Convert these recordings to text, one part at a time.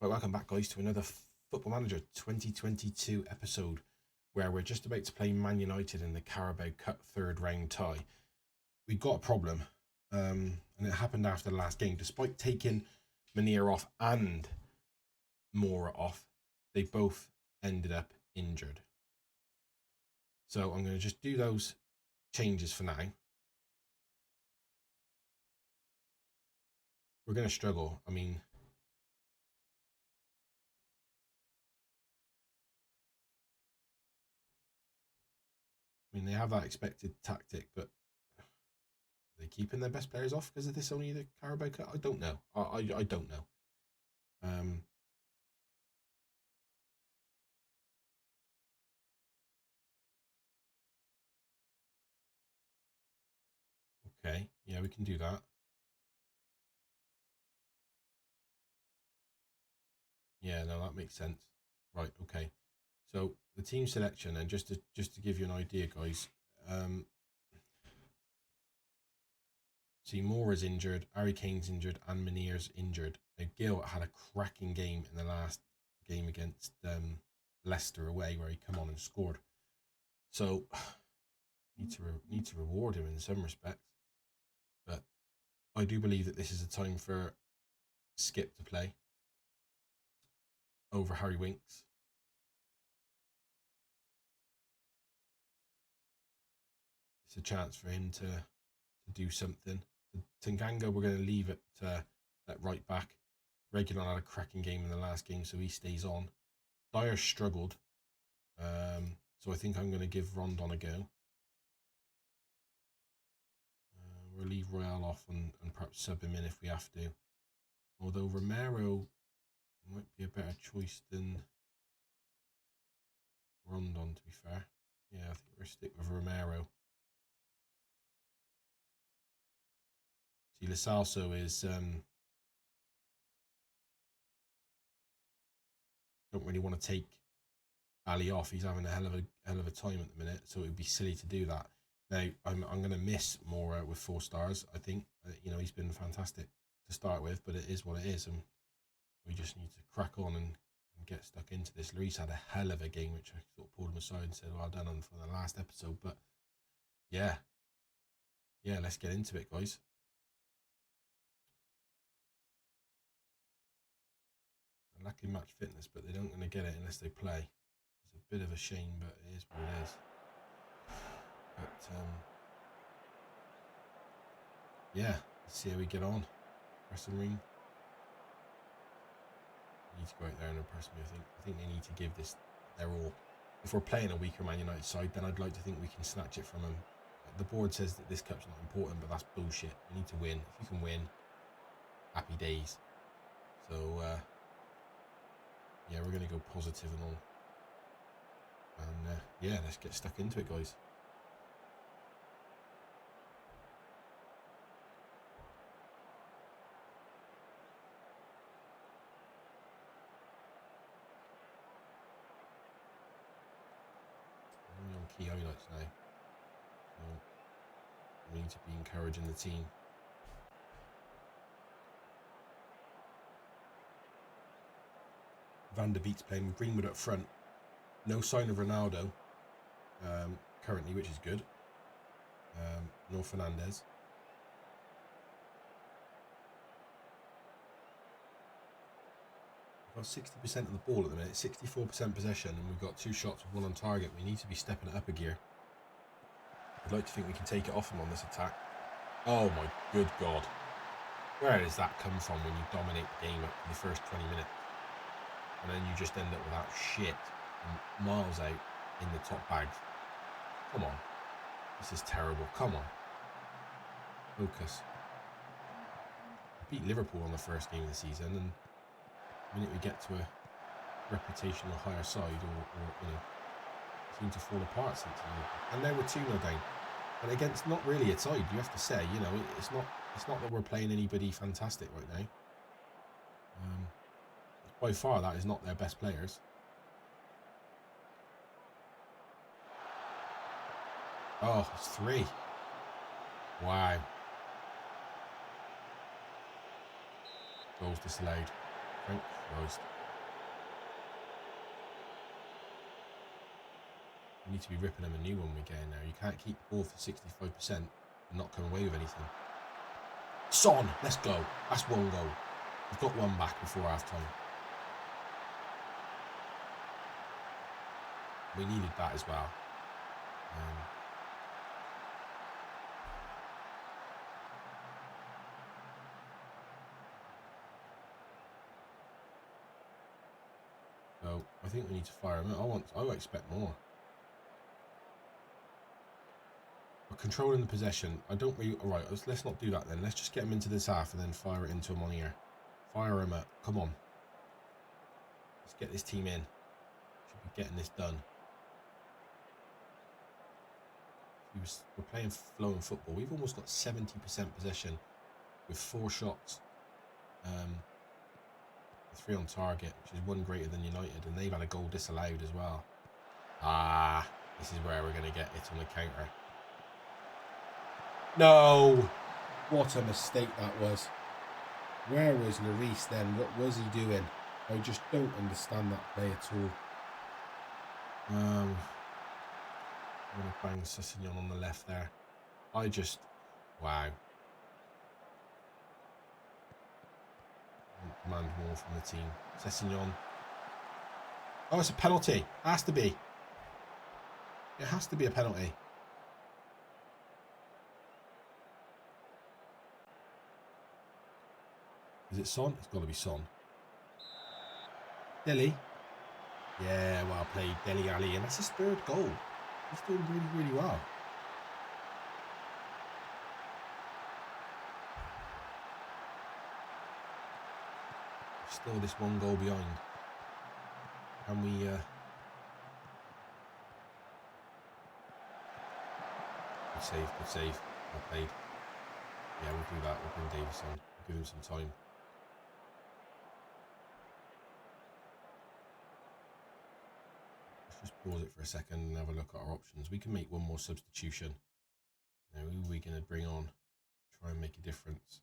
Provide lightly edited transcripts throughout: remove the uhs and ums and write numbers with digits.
Right, welcome back, guys, to another Football Manager 2022 episode where we're just about to play Man United in the Carabao Cup third round tie. We got a problem, and it happened after the last game. Despite taking Munir off and Mora off, they both ended up injured. So I'm going to just do those changes for now. We're going to struggle. I mean, they have that expected tactic, but are they keeping their best players off because of this only the Carabao Cup? I don't know. I don't know. Okay, yeah, we can do that. Yeah, no, that makes sense. Right, okay. So the team selection, and just to give you an idea, guys. See, Mora's injured, Harry Kane's injured, and Munir's injured. Now, Gil had a cracking game in the last game against Leicester away, where he come on and scored. So need to reward him in some respects. But I do believe that this is a time for Skip to play over Harry Winks. It's a chance for him to do something. Tanganga, we're going to leave it at right back. Reguilon had a cracking game in the last game, so he stays on. Dyer struggled, so I think I'm going to give Rondon a go. We'll leave Royale off and perhaps sub him in if we have to. Although Romero might be a better choice than Rondon, to be fair. Yeah, I think we'll stick with Romero. See, Lo Celso is don't really want to take Ali off. He's having a hell of a time at the minute, so it would be silly to do that. Now, I'm going to miss Mora with 4 stars. I think he's been fantastic to start with, but it is what it is, and we just need to crack on and get stuck into this. Lloris had a hell of a game, which I sort of pulled him aside and said, well done on for the last episode. But yeah, let's get into it, guys. They're lacking match fitness, but they don't going to get it unless they play. It's a bit of a shame, but it is what it is. But yeah, let's see how we get on. Pressing ring. Need to go out there and impress me. I think they need to give this their all. If we're playing a weaker Man United side, then I'd like to think we can snatch it from them. The board says that this cup's not important, but that's bullshit. We need to win. If you can win, happy days. So yeah, we're going to go positive and all. And yeah, let's get stuck into it, guys. Only on key highlights now. So we need to be encouraging the team. Van der Beek's playing with Greenwood up front. No sign of Ronaldo currently, which is good. Nor Fernandez. We've got 60% of the ball at the minute, 64% possession, and we've got 2 shots with 1 on target. We need to be stepping it up a gear. I'd like to think we can take it off them on this attack. Oh my good God. Where does that come from when you dominate the game up in the first 20 minutes? And then you just end up with that shit miles out in the top bags. Come on. This is terrible. Come on. Focus. We beat Liverpool on the first game of the season, and the minute we get to a reputational higher side, or seem to fall apart since then. And now we're 2-0 down. And against not really a side, you have to say, it's not that we're playing anybody fantastic right now. By far, that is not their best players. Oh, it's 3. Wow. Goals disallowed. Thank Christ. We need to be ripping them a new one we get in there. You can't keep the ball for 65% and not come away with anything. Son, let's go. That's one goal. We've got one back before half time. We needed that as well. So I think we need to fire him. I expect more. We're controlling the possession. I don't really. All right, let's not do that then. Let's just get him into this half and then fire it into him on here. Fire him up. Come on. Let's get this team in. Should be getting this done. We're playing flowing football. We've almost got 70% possession with 4 shots. 3 on target, which is 1 greater than United, and they've had a goal disallowed as well. Ah, this is where we're going to get it on the counter. No! What a mistake that was. Where was Lloris then? What was he doing? I just don't understand that play at all. I'm going to bang Sessignon on the left there. Wow. Demand more from the team. Sessignon. Oh, it's a penalty. It has to be. It has to be a penalty. Is it Son? It's got to be Son. Dele. Yeah, well played, Dele Ali. And that's his 3rd goal. He's doing really, really well. Still this 1 goal behind. Can we... Good save, good save. Well played. Yeah, we'll do that. We'll bring Davis on. We'll give him some time. Let's just pause it for a second and have a look at our options. We can make 1 more substitution. Now, who are we going to bring on? Try and make a difference.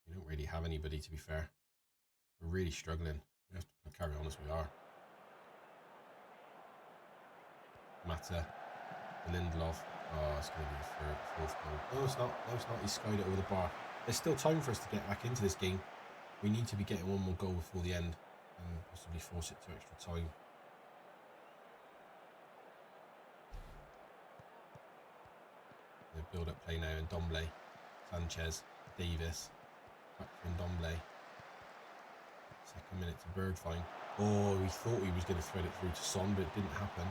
We don't really have anybody, to be fair. We're really struggling. We have to carry on as we are. Mata, Lindelof. Oh, it's going to be a 4th goal. No, it's not. No, it's not. He's skied it over the bar. There's still time for us to get back into this game. We need to be getting 1 more goal before the end and possibly force it to extra time. The build-up play now in Domblé, Sanchez, Davis. Back from Domblé. 2nd minute to Bergwijn. Oh, we thought he was going to thread it through to Son, but it didn't happen.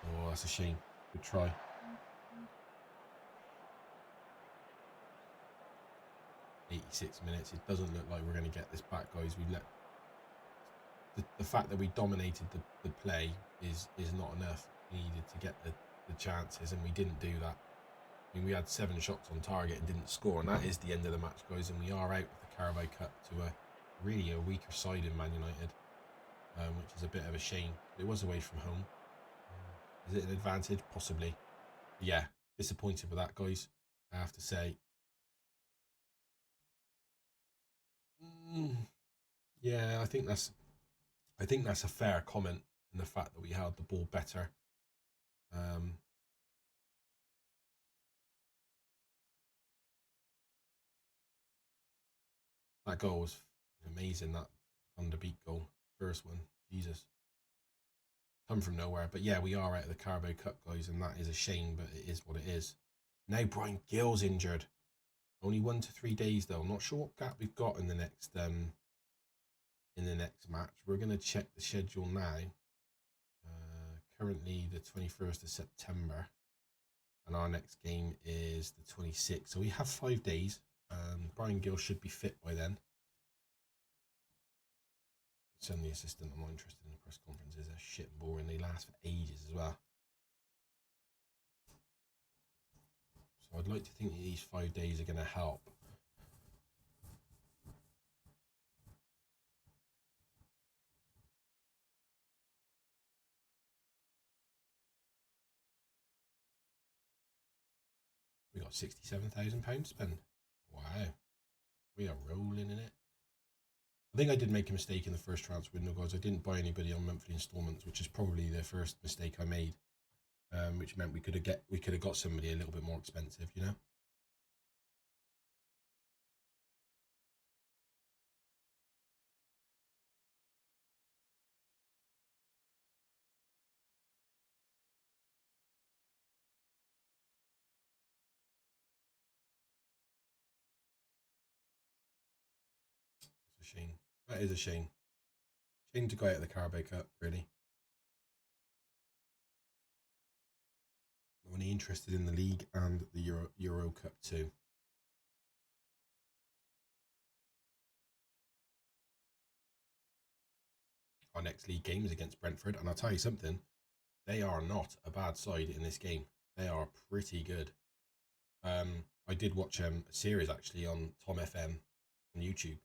Oh, that's a shame. Good try. "86 minutes. It doesn't look like we're going to get this back, guys. We let the fact that we dominated the play is not enough. We needed to get the chances, and we didn't do that. I mean, we had 7 shots on target and didn't score, and that is the end of the match, guys. And we are out of the Carabao Cup to really a weaker side in Man United, which is a bit of a shame. It was away from home. Is it an advantage? Possibly. Yeah, disappointed with that, guys. I have to say. Yeah, I think that's a fair comment in the fact that we held the ball better. That goal was amazing. That Van der Beek goal, 1st one, Jesus, come from nowhere. But yeah, we are out of the Carabao Cup, guys, and that is a shame, but it is what it is. Now Brian Gill's injured. Only 1 to 3 days though. I'm not sure what gap we've got in the next match. We're going to check the schedule now. Currently the 21st of September, and our next game is the 26th. So we have 5 days. Brian Gill should be fit by then. Send the assistant. I'm not interested in the press conferences. They're shit and boring. They last for ages as well. So I'd like to think that these 5 days are going to help. We got £67,000 to spend. Wow. We are rolling in it. I think I did make a mistake in the first transfer window, guys. I didn't buy anybody on monthly installments, which is probably the first mistake I made, which meant we could have got somebody a little bit more expensive, you know. It's a shame. That is a shame. Shame to go out of the Carabao Cup, really. I'm only interested in the league and the Euro Cup too. Our next league game is against Brentford, and I'll tell you something, they are not a bad side in this game. They are pretty good. I did watch a series actually on Tom FM on YouTube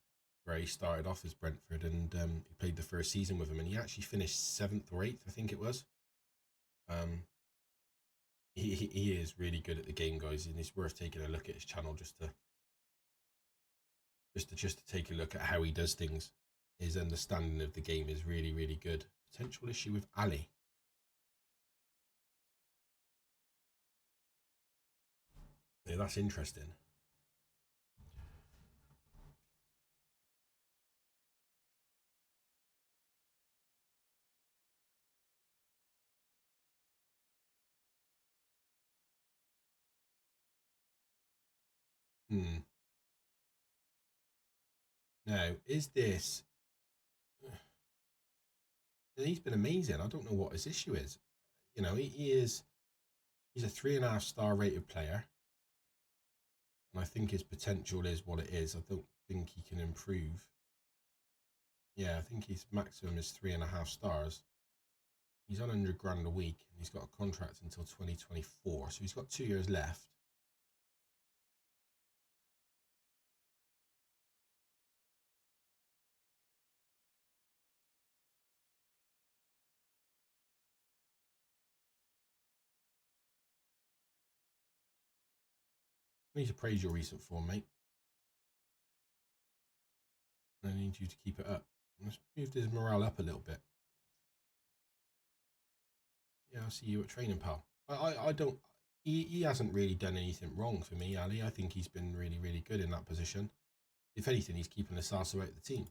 where he started off as Brentford, and he played the first season with him, and he actually finished 7th or 8th, I think it was. He is really good at the game, guys, and it's worth taking a look at his channel just to take a look at how he does things. His understanding of the game is really, really good. Potential issue with Ali. Yeah, that's interesting. Now, is this... He's been amazing. I don't know what his issue is. You know, he's a 3.5 star rated player. And I think his potential is what it is. I don't think he can improve. Yeah, I think his maximum is 3.5 stars. He's on 100 grand a week, and he's got a contract until 2024. So he's got 2 years left. I need to praise your recent form, mate. I need you to keep it up. Let's move his morale up a little bit. Yeah, I'll see you at training, pal. I don't... He hasn't really done anything wrong for me, Ali. I think he's been really, really good in that position. If anything, he's keeping Lasasso out of the team.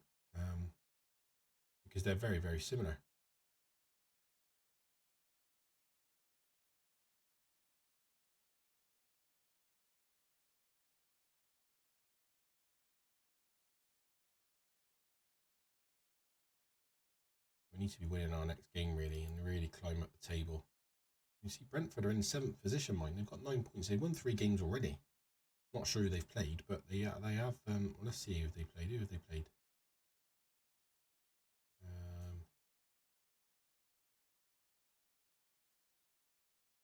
Because they're very, very similar. We need to be winning our next game, really, and really climb up the table. You see, Brentford are in 7th position, mind. They've got 9 points. They've won 3 games already. Not sure who they've played, but they have. Let's see who they played. Who have they played?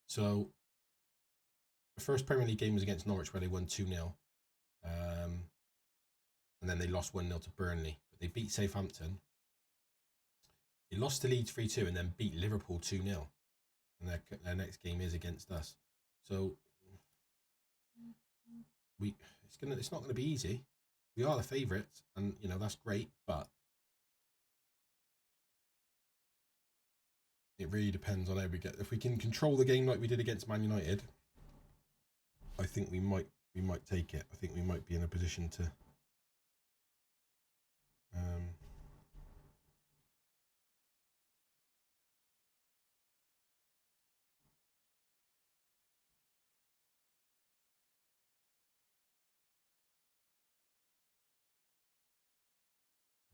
So the first Premier League game was against Norwich, where they won 2-0. And then they lost 1-0 to Burnley. But they beat Southampton. They lost to Leeds 3-2 and then beat Liverpool 2-0. And their next game is against us. So it's not gonna be easy. We are the favourites, and you know that's great, but it really depends on how we get. If we can control the game like we did against Man United, I think we might take it. I think we might be in a position to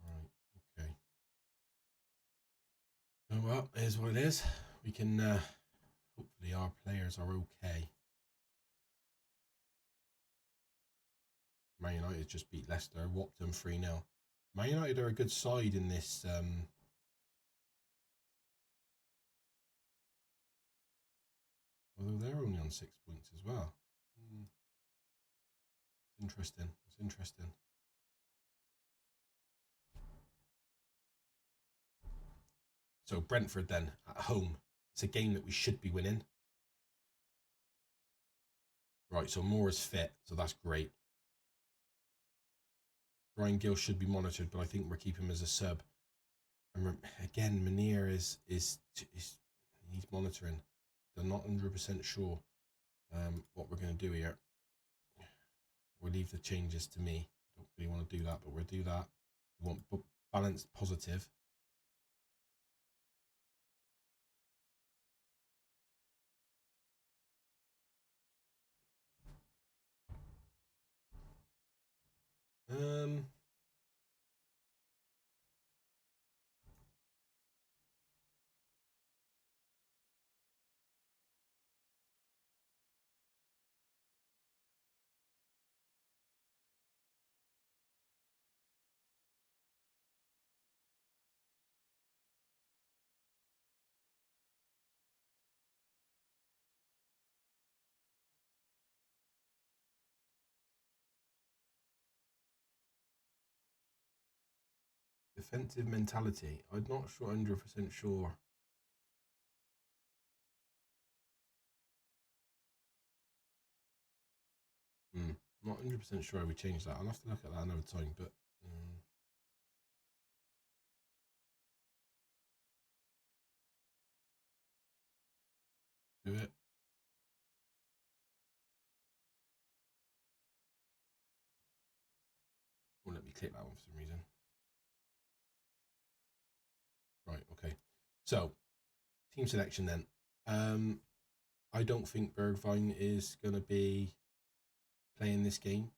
right, okay. Oh well, here's what it is. We can hopefully our players are okay. Man United just beat Leicester, whopped them 3-0. Man United are a good side in this. Although they're only on 6 points as well. It's interesting. It's interesting. So Brentford then at home. It's a game that we should be winning. Right, so Moore's fit, so that's great. Brian Gill should be monitored, but I think we're keeping him as a sub. And again, Munir is needs monitoring. They're not 100% sure what we're going to do here. We'll leave the changes to me. Don't really want to do that, but we'll do that. We want balanced positive. Defensive mentality. I'm not sure, 100% sure. Not 100% sure how we changed that. I'll have to look at that another time, but do it. Won't let me click that one for some reason. Right, okay. So, team selection then. I don't think Bergwijn is going to be playing this game.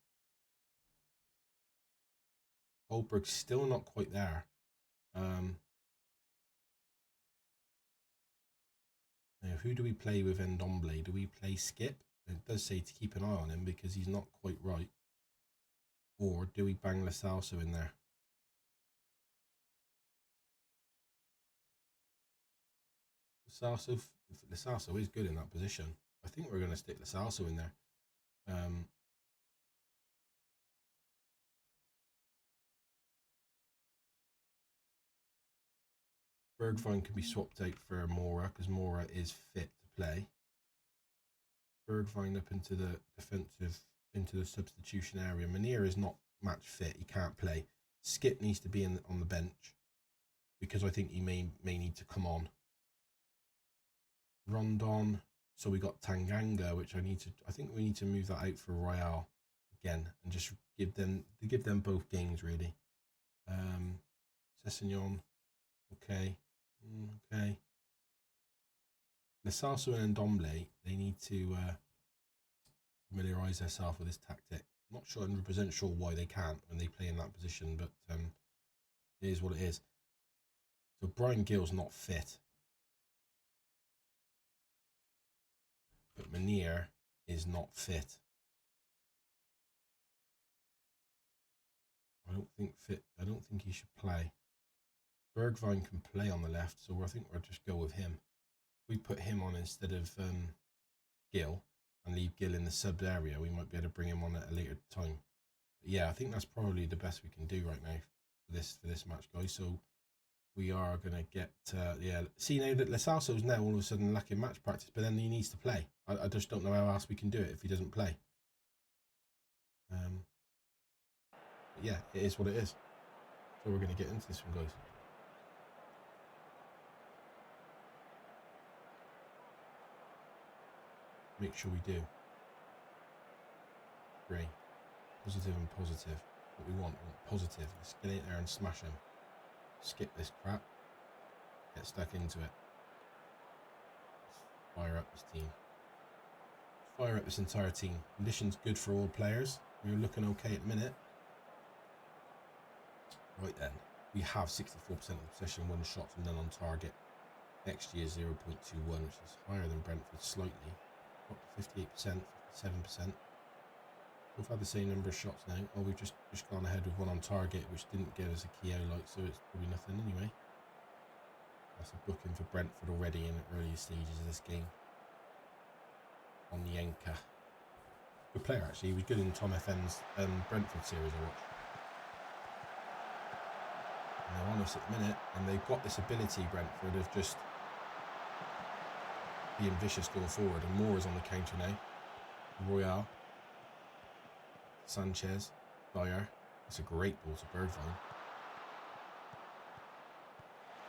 Holberg's still not quite there. Now, who do we play with Ndombele? Do we play Skip? It does say to keep an eye on him because he's not quite right. Or do we bang Lo Celso in there? Lo Celso is good in that position. I think we're going to stick Lo Celso in there. Bergwijn can be swapped out for Mora because Mora is fit to play. Bergwijn up into the defensive, into the substitution area. Munir is not match fit. He can't play. Skip needs to be on the bench because I think he may need to come on. Rondon. So we got Tanganga, which I think we need to move that out for Royale again and just give them both games really. Sessegnon. Okay. Lo Celso and Ndombele, they need to familiarise themselves with this tactic. Not sure, 100% sure why they can't when they play in that position, but it is what it is. So Brian Gill's not fit. But Munir is not fit. I don't think he should play. Bergwijn can play on the left, so I think we'll just go with him. If we put him on instead of Gill and leave Gill in the sub area, we might be able to bring him on at a later time. But yeah, I think that's probably the best we can do right now for this match, guys. So we are going to get, see now that Lo Celso's now all of a sudden lacking match practice, but then he needs to play. I just don't know how else we can do it if he doesn't play. But yeah, it is what it is. So we're going to get into this one, guys. Make sure we do. Great. Positive and positive. What we want positive. Let's get in there and smash him. Skip this crap. Get stuck into it. Let's fire up this team. Fire up this entire team. Conditions good for all players. We're looking okay at the minute. Right then. We have 64% of the possession, 1 shot from none on target. XG is 0.21, which is higher than Brentford slightly. Up to 58%, 57%. We've had the same number of shots now. Oh, we've just gone ahead with 1 on target, which didn't give us a key highlight, so it's probably nothing anyway. That's a booking for Brentford already in the early stages of this game. On the anchor. Good player, actually. He was good in Tom FM's Brentford series I watched. And they're on us at the minute, and they've got this ability, Brentford, of just being vicious going forward. And Moore is on the counter now. Royale. Sanchez. Dyer. It's a great ball to Bergwijn.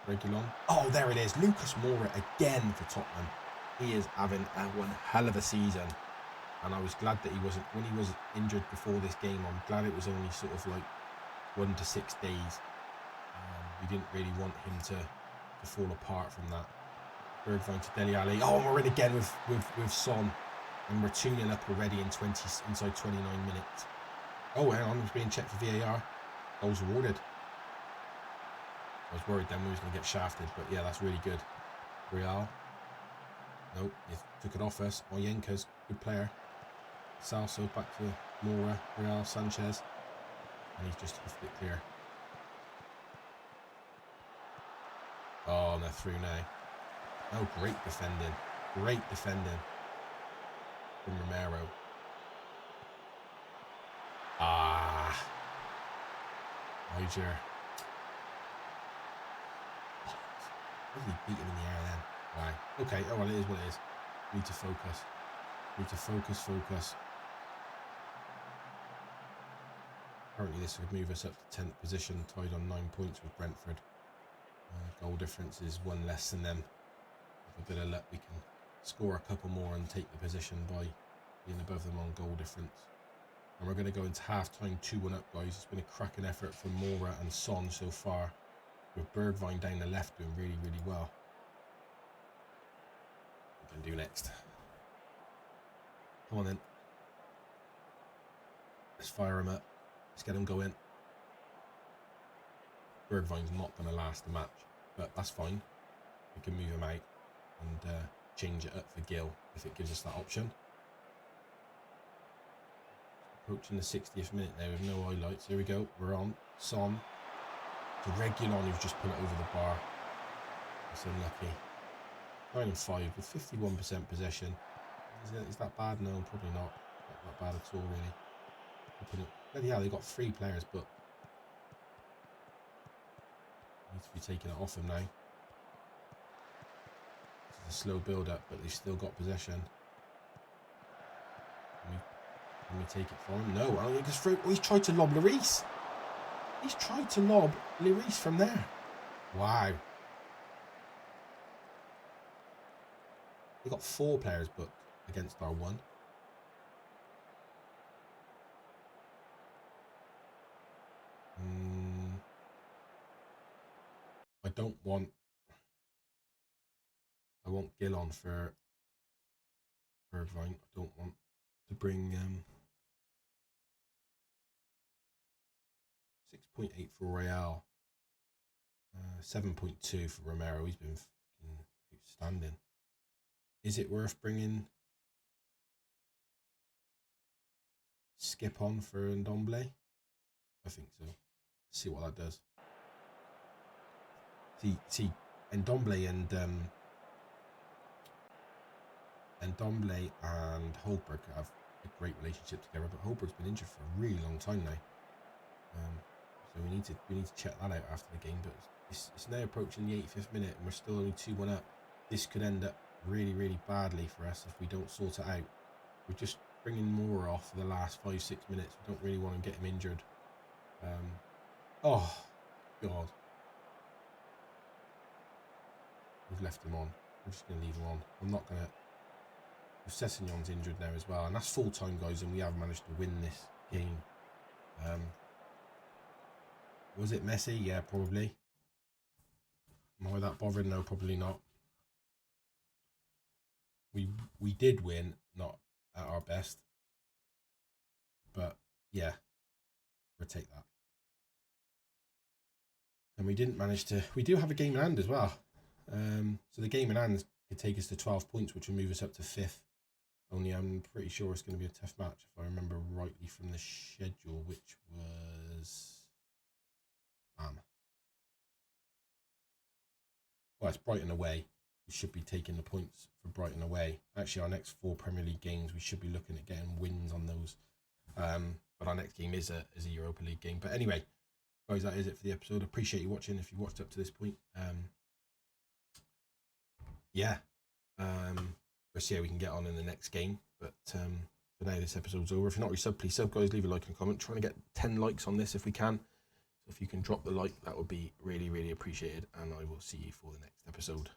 Regulon. Oh, there it is. Lucas Moura again for Tottenham. He is having one hell of a season. And I was glad that he wasn't, when he was injured before this game, I'm glad it was only sort of like 1 to 6 days. We didn't really want him to fall apart from that. Bergwijn to Dele Alli. Oh, and we're in again with Son. And we're 2-0 up already inside 29 minutes. Oh, hang on, it was being checked for VAR. Goals awarded. I was worried then we was going to get shafted, but yeah, that's really good. Real. Nope, he took it off us. Oyenka's good player. Salso back to Moura, Real, Sanchez. And he's just hoofed it clear. Oh, and they're through now. Oh, great defending. Great defending from Romero. Ah. Niger. How did he beat him in the air then? Why? Okay, oh well, it is what it is. We need to focus. We need to focus. Currently this would move us up to 10th position, tied on 9 points with Brentford. Goal difference is 1 less than them. With a bit of luck we can score a couple more and take the position by being above them on goal difference. And we're going to go into half-time 2-1 up, guys. It's been a cracking effort from Moura and Son so far, with Bergwijn down the left doing really, really well. What can we do next? Come on then. Let's fire him up. Let's get him going. Bergwijn's not going to last the match, but that's fine. We can move him out and change it up for Gil if it gives us that option. Approaching the 60th minute now with no highlights. Here we go. We're on. Son. To Regulon, who's just put it over the bar. That's unlucky. 9 and 5 with 51% possession. Is that bad? No, probably not. Not bad at all, really. Bloody hell, they got 3 players, but needs to be taking it off him now. It's a slow build-up, but they've still got possession. Can we take it for him? No, he's tried to lob Lloris. He's tried to lob Lloris from there. Wow. We got 4 players booked against our 1. I want Gil on for Bergwijn. I don't want to bring 6.8 for Real, 7.2 for Romero. He's been outstanding. Is it worth bringing Skip on for Ndombele? I think so. Let's see what that does. See, Ndombele and Holberg have a great relationship together, but Holberg's been injured for a really long time now. So we need to check that out after the game. But it's now approaching the 85th minute, and we're still only 2-1 up. This could end up really, really badly for us if we don't sort it out. We're just bringing Moura off for the last 5-6 minutes. We don't really want to get him injured. Oh God, we've left him on. I'm just going to leave him on. I'm not going to. Sessegnon's injured now as well, and that's full time, guys, and we have managed to win this game. Was it messy? Yeah, probably. Am I that bothered? No, probably not. We did win, not at our best, but yeah, we'll take that. And we didn't manage to. We do have a game in hand as well. So the game in hand could take us to 12 points, which will move us up to 5th. Only I'm pretty sure it's going to be a tough match, if I remember rightly from the schedule, which was... Well, it's Brighton away. We should be taking the points for Brighton away. Actually, our next 4 Premier League games, we should be looking at getting wins on those. But our next game is a Europa League game. But anyway, guys, that is it for the episode. Appreciate you watching if you watched up to this point. Yeah. We'll see how we can get on in the next game. But for for now, this episode's over. If you're not already subbed, please sub, guys. Leave a like and a comment. Trying to get 10 likes on this if we can. So if you can drop the like, that would be really, really appreciated. And I will see you for the next episode.